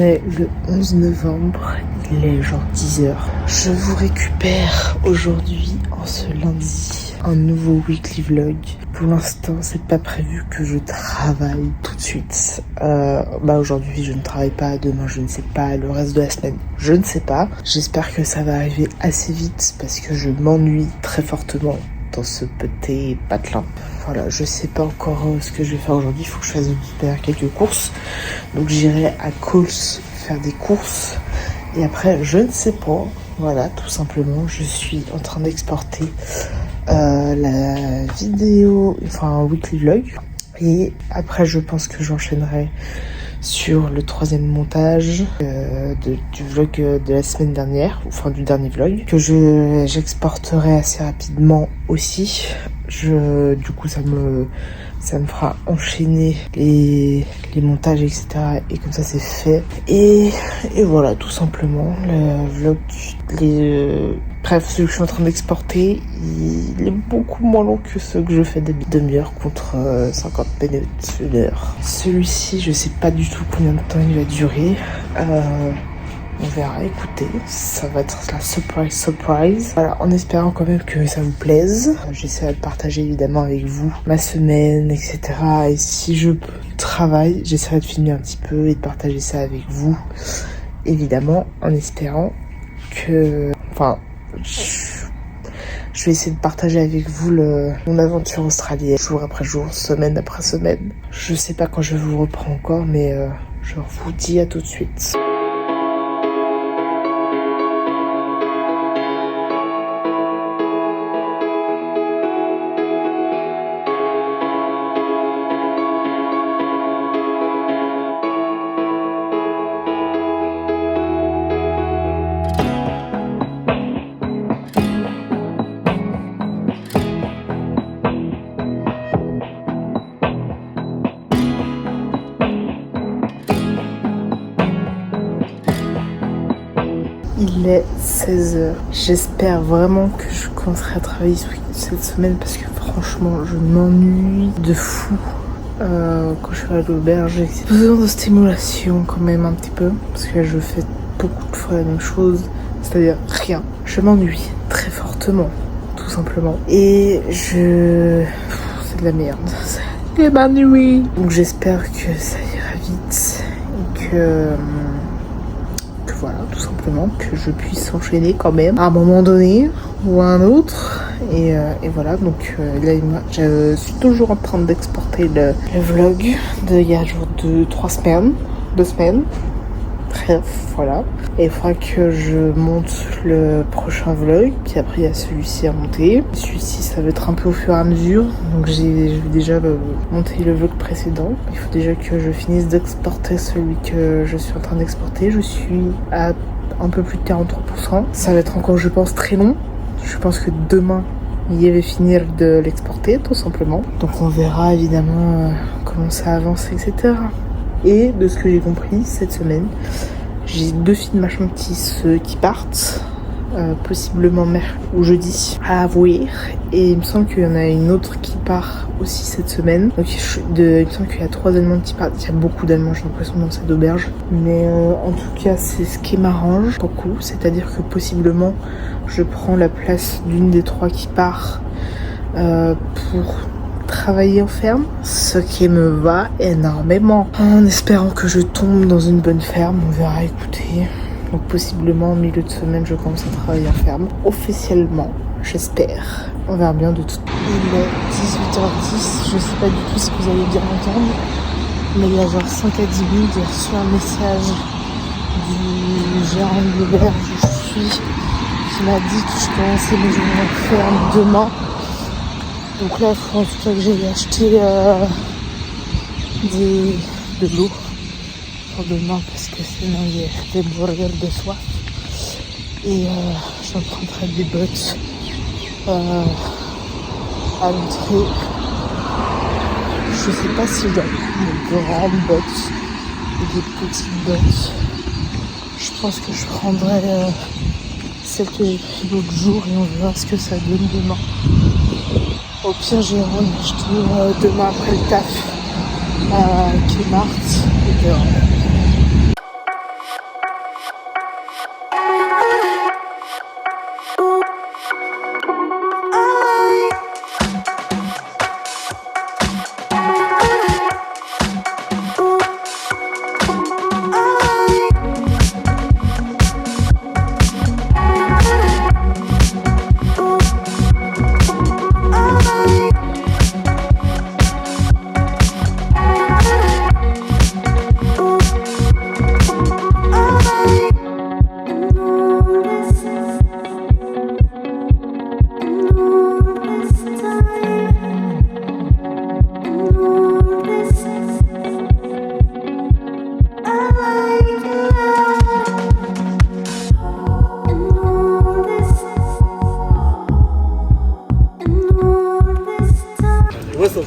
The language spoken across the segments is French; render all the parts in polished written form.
est le 11 novembre, il est genre 10h. Je vous récupère aujourd'hui, en ce lundi, un nouveau weekly vlog. Pour l'instant, c'est pas prévu que je travaille tout de suite. Aujourd'hui, je ne travaille pas, demain, je ne sais pas, le reste de la semaine, je ne sais pas. J'espère que ça va arriver assez vite parce que je m'ennuie très fortement dans ce petit patelin. Voilà, je sais pas encore ce que je vais faire aujourd'hui. Il faut que je fasse quelques courses. Donc j'irai à Coles faire des courses. Et après, je ne sais pas. Voilà, tout simplement, je suis en train d'exporter la vidéo, enfin un weekly vlog. Et après, je pense que j'enchaînerai sur le troisième montage du vlog de la semaine dernière, enfin du dernier vlog, que j'exporterai assez rapidement aussi. Du coup, ça me fera enchaîner les montages, etc. Et comme ça, c'est fait. Et voilà, tout simplement, le vlog, bref, celui que je suis en train d'exporter, il est beaucoup moins long que ceux que je fais des demi-heure contre 50 minutes, 1 heure. Celui-ci, je sais pas du tout combien de temps il va durer. On verra, écoutez, ça va être la surprise. Voilà, en espérant quand même que ça vous plaise. J'essaierai de partager évidemment avec vous ma semaine, etc. Et si je travaille, j'essaierai de filmer un petit peu et de partager ça avec vous. Évidemment, en espérant que... Enfin, je vais essayer de partager avec vous mon aventure australienne, jour après jour, semaine après semaine. Je sais pas quand je vous reprends encore, mais je vous dis à tout de suite. Il est 16h. J'espère vraiment que je commencerai à travailler cette semaine parce que franchement, je m'ennuie de fou quand je suis à l'auberge. J'ai besoin de stimulation quand même un petit peu parce que je fais beaucoup de fois la même chose, c'est-à-dire rien. Je m'ennuie très fortement, tout simplement. Et c'est de la merde. C'est ma nuit. Donc j'espère que ça ira vite et que voilà, tout simplement, que je puisse enchaîner quand même à un moment donné ou à un autre. Et voilà, donc là, je suis toujours en train d'exporter le vlog d'il y a genre 2 semaines. Bref, voilà. Et il faudra que je monte le prochain vlog, puis après il y a celui-ci à monter. Celui-ci, ça va être un peu au fur et à mesure. Donc je vais déjà monter le vlog précédent. Il faut déjà que je finisse d'exporter celui que je suis en train d'exporter. Je suis à un peu plus de 43%. Ça va être encore, je pense, très long. Je pense que demain, il va finir de l'exporter, tout simplement. Donc on verra évidemment comment ça avance, etc. Et de ce que j'ai compris cette semaine, j'ai 2 filles de machin qui partent, possiblement ou jeudi, à avouer. Et il me semble qu'il y en a une autre qui part aussi cette semaine. Donc il me semble qu'il y a 3 Allemands qui partent. Il y a beaucoup d'Allemands, j'ai l'impression, dans cette auberge. Mais en tout cas, c'est ce qui m'arrange beaucoup. C'est-à-dire que possiblement, je prends la place d'une des 3 qui part pour travailler en ferme, ce qui me va énormément, en espérant que je tombe dans une bonne ferme. On verra, écoutez. Donc possiblement en milieu de semaine, je commence à travailler en ferme officiellement, j'espère. On verra bien de tout. Il est 18h10, je sais pas du tout si vous allez bien m'entendre, mais il y a genre 5 à 10 minutes, j'ai reçu un message du gérant de l'auberge où je suis, qui m'a dit que je commençais mes journées en ferme demain. Donc là, il faut en tout cas que j'aille acheter de l'eau pour demain parce que sinon je vais mourir de soif. Et j'emprunterai des bottes à l'entrée. Je sais pas si j'ai des grandes bottes ou des petites bottes. Je pense que je prendrai celle que j'ai pris l'autre jour et on verra ce que ça donne demain. Au pire, j'irai en acheter demain après le taf à Kmart.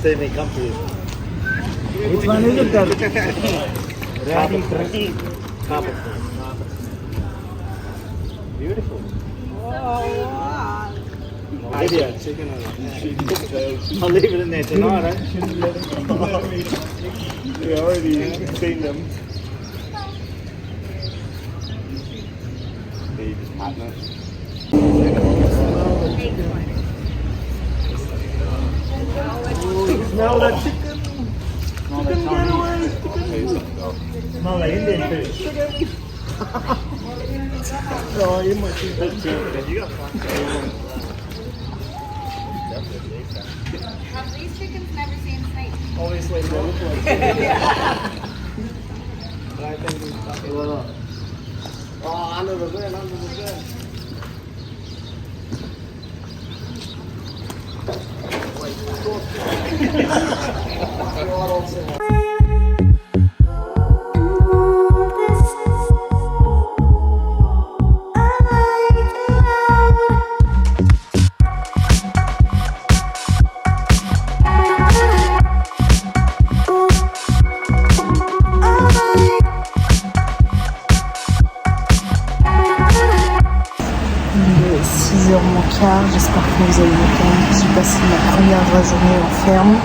Which one is it? Beautiful. Maybe a chicken or I'll leave it in there tonight, eh? We already seen them. They just partner. Smell that chicken. Smell that Chinese. Smell that Indian food. Oh, you might see that too. You got fun. Have these chickens never seen snakes? Obviously, they look like But I think it's fucking well up. Oh, under the bin, under the bin. J'espère que vous allez bien. J'ai passé ma première vraie journée en ferme.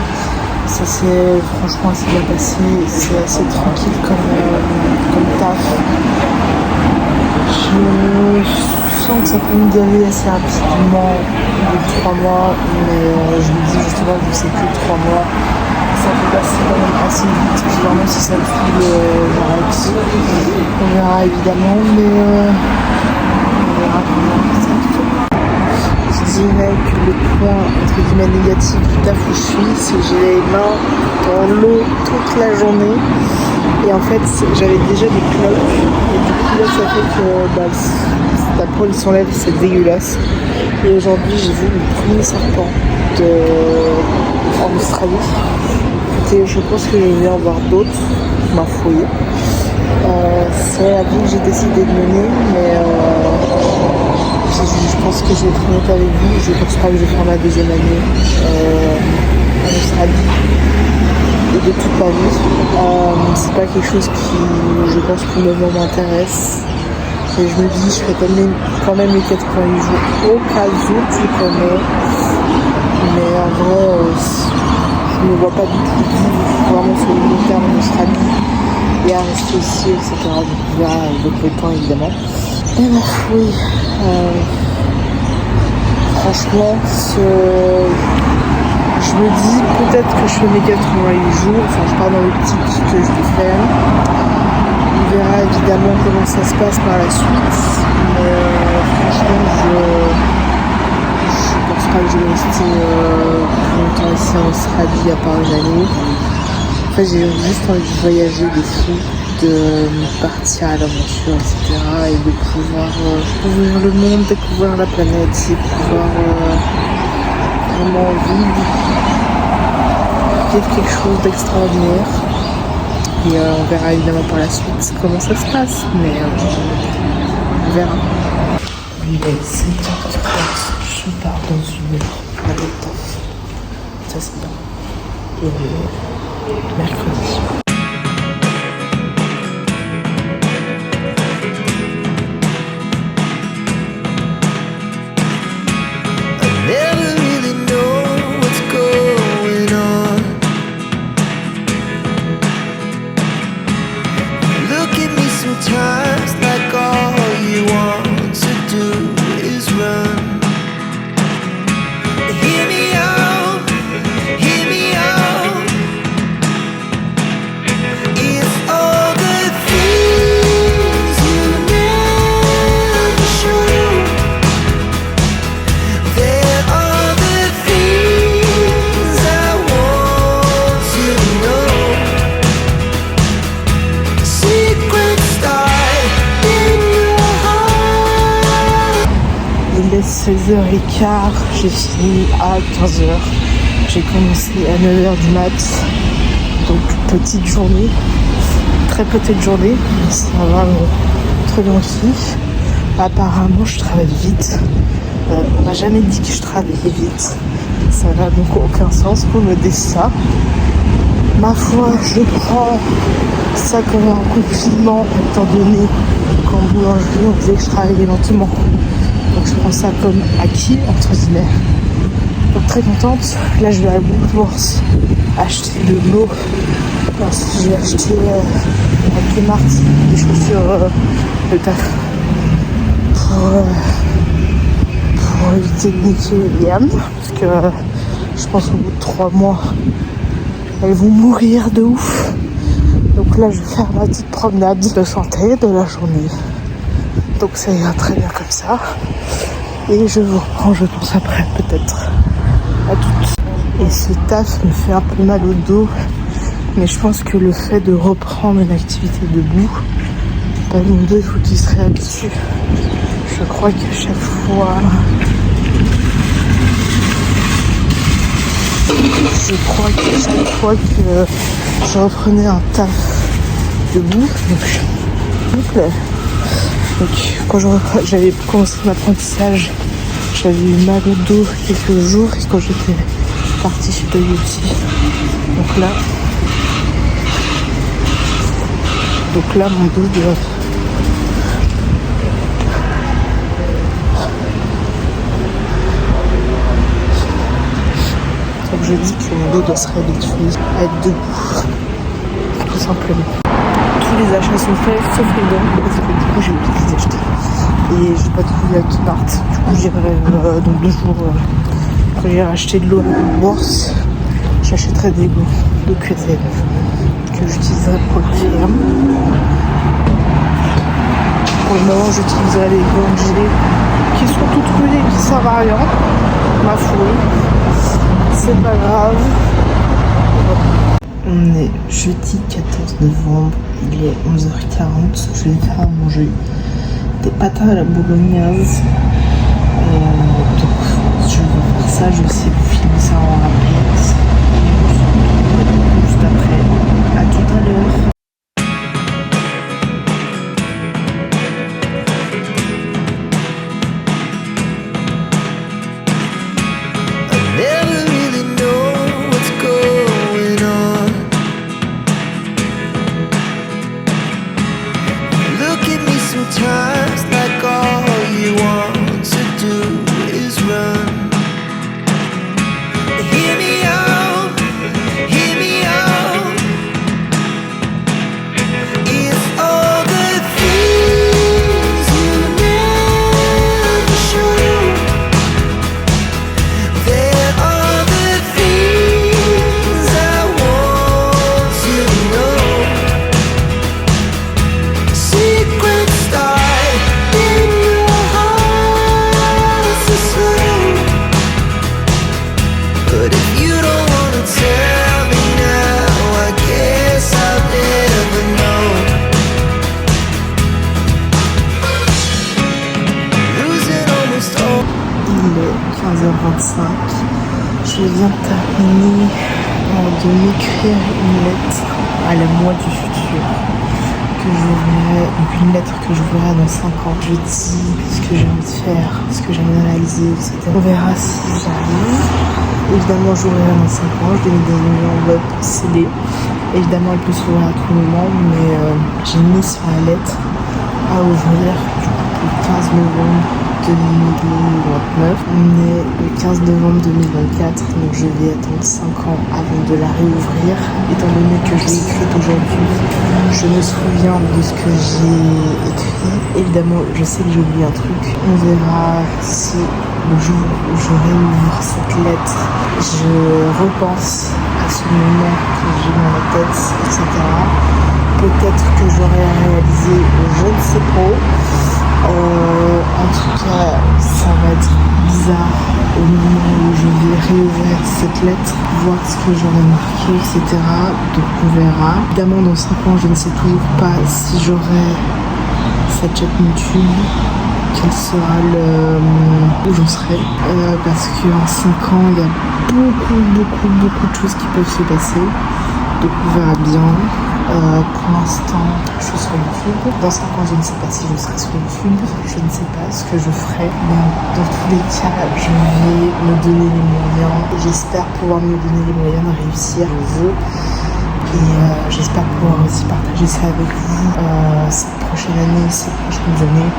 Ça s'est franchement assez bien passé. C'est assez tranquille comme taf. Je sens que ça peut me dérailler assez rapidement au bout de 3 mois. Mais je me dis justement que c'est que 3 mois. Ça peut passer quand même assez vite. Puis vraiment si ça me fout, j'arrête. On verra évidemment. Mais on verra comment ça fait. Je dirais que le point entre guillemets négatif du taf où je suis, c'est que j'ai les mains dans l'eau toute la journée et en fait j'avais déjà des cloques et du coup là ça fait que la peau elle s'enlève, c'est dégueulasse. Et aujourd'hui j'ai vu le premier serpent en Australie. Et je pense que je vais en voir d'autres, ma fouille. C'est la vie que j'ai décidé de mener, mais je pense que je vais être honnête avec vous, je pense pas que je vais faire ma deuxième année en Australie et de toute ma vie. C'est pas quelque chose qui, je pense, pour le moment m'intéresse. Et je me dis, je ferai quand même les 88 jours au cas où tu connais. Mais en vrai, je ne me vois pas du tout vivre vraiment sur le long terme en Australie et à rester ici, etc. Donc on verra avec le temps évidemment. Et bref, oui. Franchement, je me dis peut-être que je fais mes 88 jours, enfin je pars dans l'optique que je vais faire. On verra évidemment comment ça se passe par la suite. Mais franchement, je pense pas que je vais rester longtemps ici en Australie à part une année. En fait, j'ai juste envie de voyager de fou, de partir à l'aventure, etc. Et de pouvoir découvrir le monde, découvrir la planète, et pouvoir vraiment vivre quelque chose d'extraordinaire. Et on verra évidemment par la suite comment ça se passe, mais on verra. Il est 7h30, je pars dans une heure à l'étoffe. Ça c'est bien. Et mercredi. Sometimes like all you want to do is run. Hear me out, hear me out. It's all the things you never show. There are the things I want to know. Secrets Il est 16h15, j'ai fini à 15h. J'ai commencé à 9h du mat. Donc petite journée, très petite journée, mais ça va très bien aussi. Apparemment je travaille vite. On m'a jamais dit que je travaillais vite. Ça n'a donc aucun sens pour me dire ça. Ma foi, je prends ça comme un compliment, étant donné qu'en boulangerie, on disait que je travaillais lentement. Donc je prends ça comme acquis, entre guillemets. Donc très contente. Là, je vais à Woolworths acheter de l'eau. Ensuite, je vais acheter avec les Marty des chaussures de taf pour éviter de niquer Liam. Parce que je pense qu'au bout de 3 mois, elles vont mourir de ouf. Donc là, je vais faire ma petite promenade de santé de la journée. Donc ça ira très bien comme ça. Et je vous reprends, je pense, après, peut-être. À toutes. Et ce taf me fait un peu mal au dos. Mais je pense que le fait de reprendre une activité debout, mon dos, il faut qu'il se réhabitue. Je crois que chaque fois... que je reprenais un taf debout, donc quand j'avais commencé mon apprentissage, j'avais eu mal au dos quelques jours et quand j'étais partie chez Toyota. Donc là mon dos donc je dis que mon dos doit se réhabituer à être debout, tout simplement. Tous les achats sont faits, sauf les dents, parce que du coup j'ai oublié de les acheter. Et j'ai pas trouvé à Kmart. Du coup j'irai dans 2 jours, quand j'irai acheter de l'eau à Woolworths, j'achèterai des d'eau cuisine que j'utiliserai pour le faire. Pour le moment j'utiliserai les gorgées qui sont toutes brûlées et qui servent à rien, ma foi. C'est pas grave. On est jeudi 14 novembre, il est 11h40. Je vais faire à manger des pâtes à la bolognaise. Donc je vais faire ça, je vais essayer de vous filmer ça en rapide. Juste après, à tout à l'heure. Sometimes like all you want to do is run. Hear me out, hear me out. It's all the things you never show. There are the things I want to know. Secrets start in your heart so slow. But if you don't wanna tell me now, I guess I'll never know. Losing almost all. Il est 15h25. Je viens de terminer de m'écrire une lettre à la moi du futur. Donc une lettre que j'ouvrirai dans 5 ans. Je dis ce que j'ai envie de faire, ce que j'aime analyser, etc. On verra si j'arrive. Évidemment, j'ouvrirai dans 5 ans. Je vais mettre dans une enveloppe scellée. Évidemment, elle peut s'ouvrir à tout moment, mais j'ai mis sur la lettre à ouvrir du coup, le 15 novembre 2029. On est le 15 novembre 2024, donc je vais attendre 5 ans avant de la réouvrir. Étant donné que je l'ai écrite aujourd'hui, je me souviens de ce que j'ai écrit. Évidemment, je sais que j'ai oublié un truc. On verra si le jour où je réouvre cette lettre, je repense à ce moment que j'ai dans la tête, etc. Peut-être que j'aurai réalisé, je ne sais pas. En tout cas, ça va être bizarre au moment où je vais réouvrir cette lettre, voir ce que j'aurai marqué, etc. Donc on verra. Évidemment, dans 5 ans, je ne sais toujours pas si j'aurai cette chatte YouTube, quel sera où j'en serai. Parce qu'en 5 ans, il y a beaucoup de choses qui peuvent se passer. Donc on verra bien. Pour l'instant, je suis sur YouTube. Dans 5 ans, je ne sais pas si je serai sur YouTube. Je ne sais pas ce que je ferai. Mais dans tous les cas, je vais me donner les moyens. Et j'espère pouvoir me donner les moyens de réussir au jeu. Et j'espère pouvoir aussi partager ça avec vous cette prochaine année, ces prochaines années.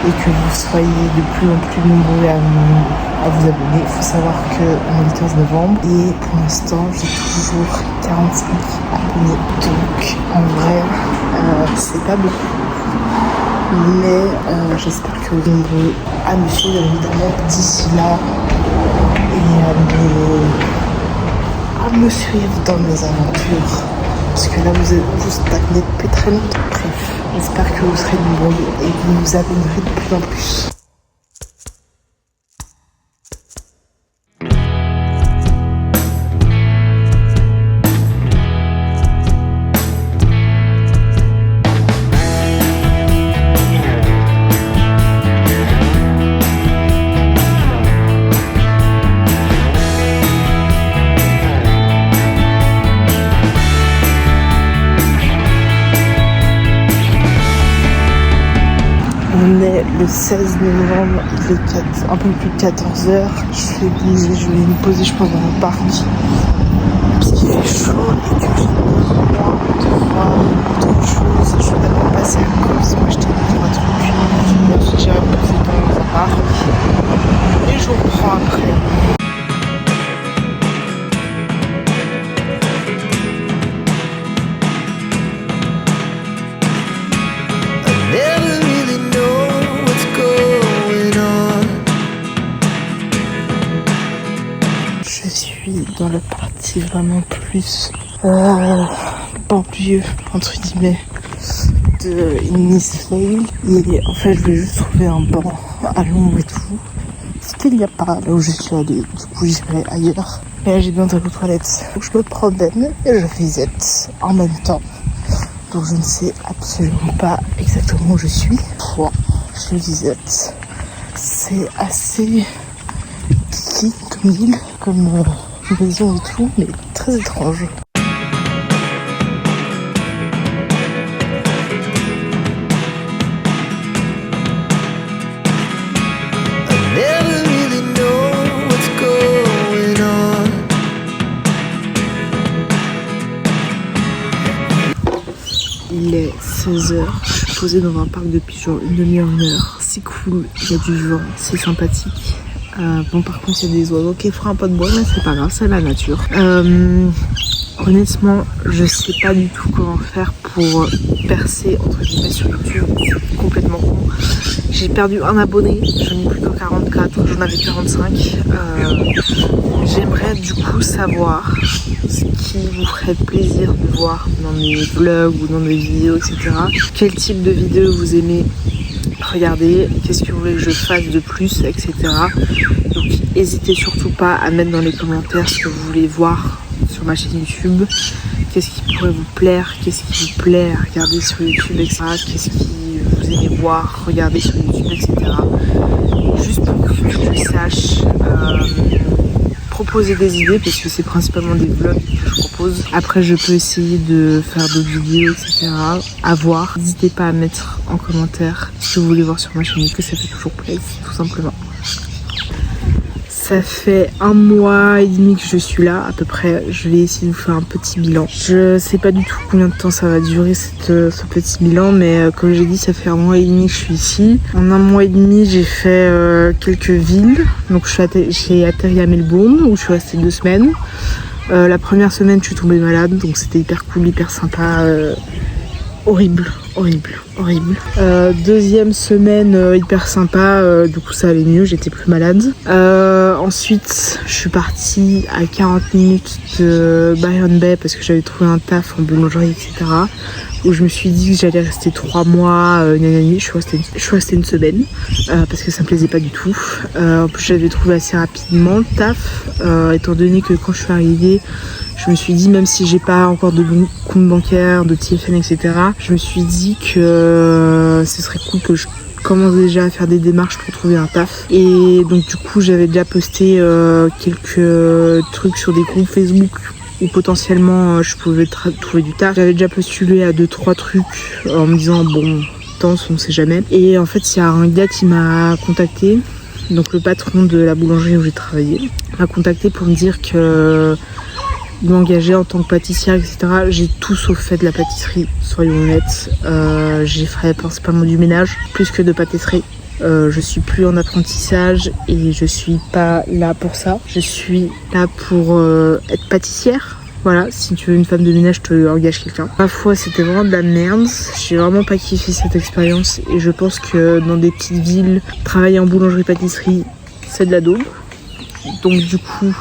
Et que vous soyez de plus en plus nombreux à vous abonner. Il faut savoir qu'on est le 15 novembre et pour l'instant j'ai toujours 45 abonnés. Donc en vrai c'est pas beaucoup. Mais j'espère que vous êtes nombreux à me suivre évidemment d'ici là et à me suivre dans mes aventures. Parce que là vous stagnez depuis très longtemps. Bref, j'espère que vous serez nombreux et que vous nous abonnerez de plus en plus. On est le 16 novembre, il est un peu plus de 14h. Je vais bouger, je vais me poser, je pense, dans le parc. Parce qu'il fait chaud et que j'ai besoin de voir autre chose. Je vais d'abord passer à cause, m'acheter 2-3 trucs. Ensuite, j'irai me poser dans un parc. Et je reprends après. Je suis dans le parti vraiment plus banlieue entre guillemets de Innisfail et en fait je vais juste trouver un banc à l'ombre et tout, ce qu'il n'y a pas là où je suis allée, du coup j'irai ailleurs. Et là j'ai besoin d'aller aux toilettes, donc je me promène et je visite en même temps, donc je ne sais absolument pas exactement où je suis. Je visite, c'est assez kiki comme ville, comme maison et tout, mais très étrange. Il est 16h, je suis posée dans un parc depuis genre une demi-heure, une heure. C'est cool, il y a du vent, c'est sympathique. Bon, par contre, il y a des oiseaux qui font un peu de bruit, mais c'est pas grave, c'est la nature. Honnêtement, je sais pas du tout comment faire pour percer entre guillemets sur YouTube. C'est complètement con. J'ai perdu un abonné, j'en ai plus que 44, j'en avais 45. J'aimerais du coup savoir ce qui vous ferait plaisir de voir dans mes vlogs ou dans mes vidéos, etc. Quel type de vidéo vous aimez regarder, qu'est-ce que vous voulez que je fasse de plus, etc. Donc n'hésitez surtout pas à mettre dans les commentaires ce que vous voulez voir sur ma chaîne YouTube, qu'est-ce qui pourrait vous plaire, qu'est-ce qui vous plaît à regarder sur YouTube, etc. Qu'est-ce qui vous aimez voir, regarder sur YouTube, etc. Juste pour que je sache, proposer des idées, parce que c'est principalement des vlogs que je propose. Après, je peux essayer de faire d'autres vidéos, etc. À voir. N'hésitez pas à mettre en commentaire ce que vous voulez voir sur ma chaîne, que ça fait toujours plaisir, tout simplement. Ça fait 1 mois et demi que je suis là, à peu près. Je vais essayer de vous faire un petit bilan. Je sais pas du tout combien de temps ça va durer ce petit bilan, mais comme j'ai dit, ça fait 1 mois et demi que je suis ici. En 1 mois et demi, j'ai fait quelques villes. Donc j'ai atterri à Melbourne, où je suis restée 2 semaines. La première semaine, je suis tombée malade, donc c'était hyper cool, hyper sympa. Horrible. Deuxième semaine hyper sympa, du coup ça allait mieux, j'étais plus malade. Ensuite je suis partie à 40 minutes de Byron Bay parce que j'avais trouvé un taf en boulangerie, etc. Où je me suis dit que j'allais rester 3 mois, je suis restée 1 semaine parce que ça me plaisait pas du tout. En plus j'avais trouvé assez rapidement le taf, étant donné que quand je suis arrivée, je me suis dit, même si j'ai pas encore de compte bancaire, de TFN, etc., je me suis dit que ce serait cool que je commence déjà à faire des démarches pour trouver un taf. Et donc du coup, j'avais déjà posté quelques trucs sur des groupes Facebook où potentiellement je pouvais trouver du taf. J'avais déjà postulé à 2-3 trucs en me disant bon, tente, on sait jamais. Et en fait, il y a un gars qui m'a contacté, donc le patron de la boulangerie où j'ai travaillé, m'a contacté pour me dire que m'engager en tant que pâtissière, etc. J'ai tout sauf fait de la pâtisserie, soyons honnêtes. J'ai fait principalement du ménage, plus que de pâtisserie. Je suis plus en apprentissage et je suis pas là pour ça. Je suis là pour être pâtissière. Voilà, si tu veux une femme de ménage, je te engage quelqu'un. Ma foi, c'était vraiment de la merde. J'ai vraiment pas kiffé cette expérience et je pense que dans des petites villes, travailler en boulangerie-pâtisserie, c'est de la daube. Donc du coup,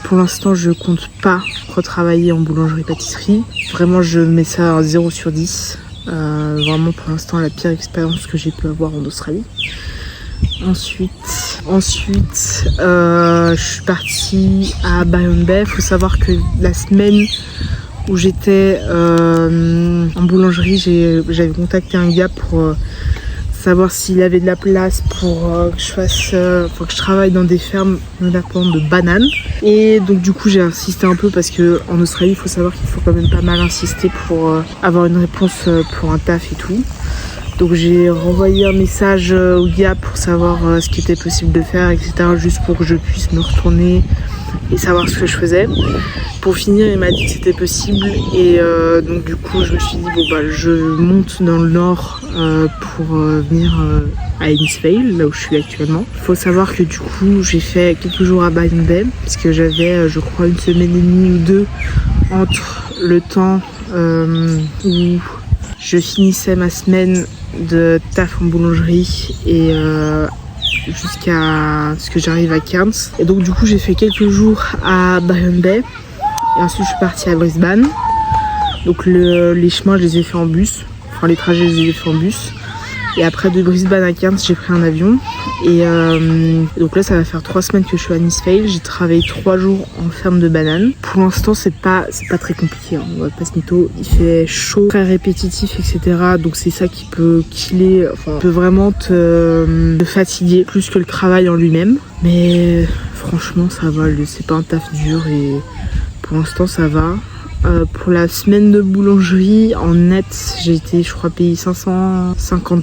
pour l'instant, je compte pas retravailler en boulangerie-pâtisserie. Vraiment, je mets ça à 0 sur 10. Vraiment, pour l'instant, la pire expérience que j'ai pu avoir en Australie. Ensuite, je suis partie à Byron Bay. Faut savoir que la semaine où j'étais en boulangerie, j'avais contacté un gars pour savoir s'il avait de la place pour que je travaille dans des fermes notamment de bananes. Et donc du coup j'ai insisté un peu parce que en Australie il faut savoir qu'il faut quand même pas mal insister pour avoir une réponse pour un taf et tout. Donc j'ai renvoyé un message au gars pour savoir ce qui était possible de faire, etc. juste pour que je puisse me retourner et savoir ce que je faisais. Pour finir, il m'a dit que c'était possible et donc du coup je me suis dit bon bah je monte dans le nord pour venir à Innisfail, là où je suis actuellement. Il faut savoir que du coup j'ai fait quelques jours à Byron Bay parce que j'avais je crois une semaine et demie ou deux entre le temps où je finissais ma semaine de taf en boulangerie et jusqu'à ce que j'arrive à Cairns. Et donc du coup j'ai fait quelques jours à Byron Bay et ensuite je suis partie à Brisbane. Donc les chemins je les ai fait en bus, enfin les trajets je les ai fait en bus. Et après de Brisbane à Cairns j'ai pris un avion. Et donc là ça va faire 3 semaines que je suis à Innisfail. J'ai travaillé 3 jours en ferme de bananes. Pour l'instant c'est pas très compliqué, hein. On va pas se mytho. Il fait chaud, très répétitif, etc. Donc c'est ça qui peut killer, enfin peut vraiment te fatiguer plus que le travail en lui-même. Mais franchement ça va, c'est pas un taf dur et pour l'instant ça va. Pour la semaine de boulangerie en net j'ai été je crois payée $550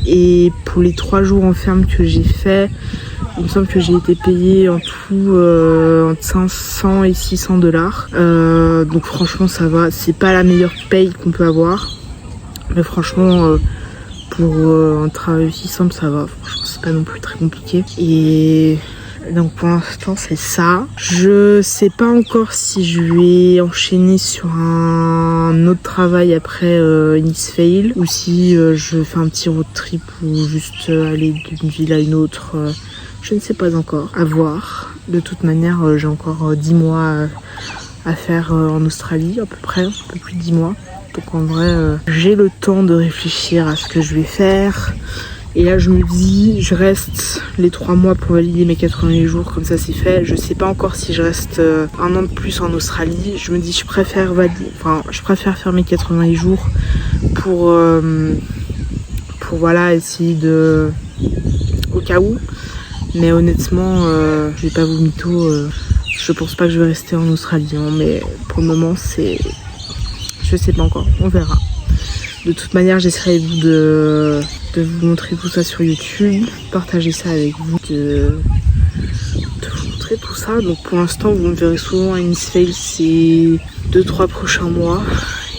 et pour les 3 jours en ferme que j'ai fait il me semble que j'ai été payée en tout entre $500 et $600. Donc franchement ça va, c'est pas la meilleure paye qu'on peut avoir mais franchement pour un travail aussi simple ça va, franchement c'est pas non plus très compliqué. Et donc pour l'instant c'est ça. Je sais pas encore si je vais enchaîner sur un autre travail après Innisfail ou si je fais un petit road trip ou juste aller d'une ville à une autre. Je ne sais pas encore, à voir. De toute manière j'ai encore 10 mois à faire en Australie à peu près, un peu plus de 10 mois. Donc en vrai j'ai le temps de réfléchir à ce que je vais faire. Et là je me dis, je reste les 3 mois pour valider mes 88 jours, comme ça c'est fait. Je sais pas encore si je reste 1 an de plus en Australie. Je me dis je préfère faire mes 88 jours pour voilà essayer de au cas où. Mais honnêtement je vais pas vous mytho, je pense pas que je vais rester en Australie hein, mais pour le moment je sais pas encore, on verra. De toute manière, j'essaierai de vous montrer tout ça sur YouTube, partager ça avec vous, de vous montrer tout ça. Donc pour l'instant, vous me verrez souvent à Innisfail ces 2-3 prochains mois.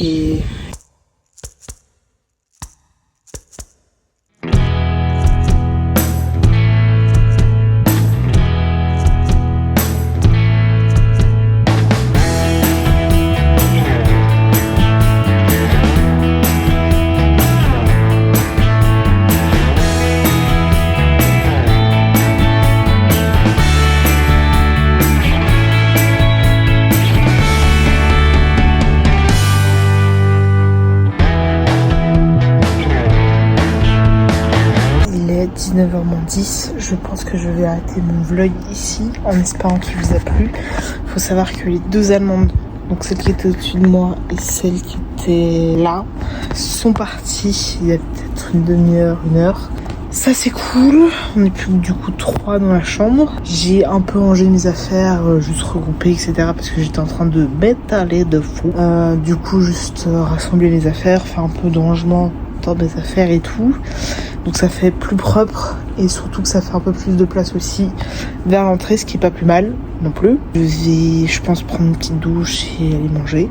Et il est 19h10, je pense que je vais arrêter mon vlog ici en espérant qu'il vous a plu. Il faut savoir que les 2 Allemandes, donc celle qui était au-dessus de moi et celle qui était là, sont parties il y a peut-être une demi-heure, 1 heure. Ça c'est cool, on est plus que du coup 3 dans la chambre. J'ai un peu rangé mes affaires, juste regroupé etc. parce que j'étais en train de m'étaler de fou. Du coup juste rassembler les affaires, faire un peu de rangement dans mes affaires et tout. Donc ça fait plus propre et surtout que ça fait un peu plus de place aussi vers l'entrée, ce qui est pas plus mal non plus. Je vais, je pense, prendre une petite douche et aller manger.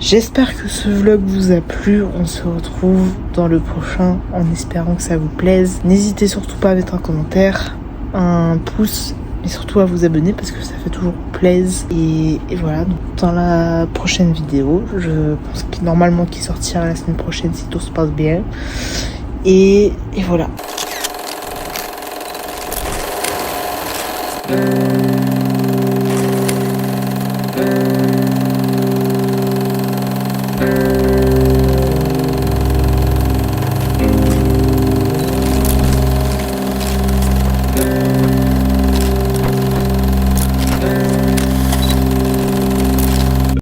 J'espère que ce vlog vous a plu. On se retrouve dans le prochain en espérant que ça vous plaise. N'hésitez surtout pas à mettre un commentaire, un pouce, mais surtout à vous abonner parce que ça fait toujours plaisir. Et voilà, donc dans la prochaine vidéo, je pense que normalement qui sortira la semaine prochaine si tout se passe bien. Et voilà.